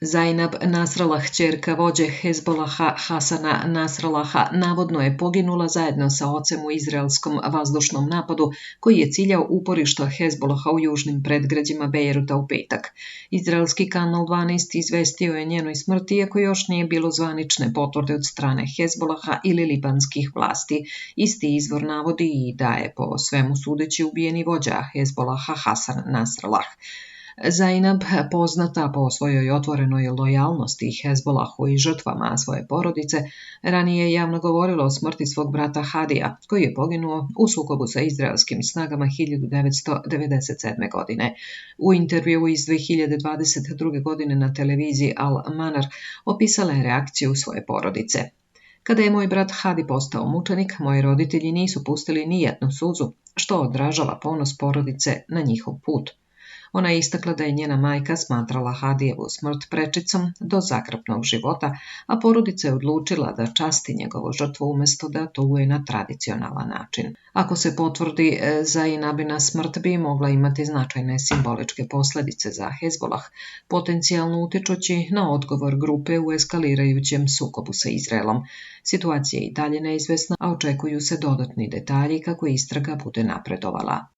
Zainab Nasrallah, kćerka vođe Hezbolaha Hasana Nasrallaha, navodno je poginula zajedno sa ocem u izraelskom vazdušnom napadu koji je ciljao uporišta Hezbolaha u južnim predgrađima Bejruta u petak. Izraelski kanal 12 izvestio je njenoj smrti, iako još nije bilo zvanične potvrde od strane Hezbolaha ili libanskih vlasti. Isti izvor navodi i da je po svemu sudeći ubijeni vođa Hezbolaha Hasan Nasrallah. Zainab, poznata po svojoj otvorenoj lojalnosti Hezbolahu i žrtvama svoje porodice, ranije je javno govorila o smrti svog brata Hadija, koji je poginuo u sukobu sa izraelskim snagama 1997. godine. U intervjuu iz 2022. godine na televiziji Al-Manar opisala je reakciju svoje porodice. Kada je moj brat Hadi postao mučenik, moji roditelji nisu pustili ni jednu suzu, što odražava ponos porodice na njihov put. Ona je istakla da je njena majka smatrala Hadijevu smrt prečicom do zagrapnog života, a porodica je odlučila da časti njegovu žrtvu umjesto da tuguje na tradicionalan način. Ako se potvrdi, Zainabina smrt bi mogla imati značajne simboličke posljedice za Hezbolah, potencijalno utičući na odgovor grupe u eskalirajućem sukobu sa Izraelom. Situacija je i dalje neizvesna, a očekuju se dodatni detalji kako istraga bude napredovala.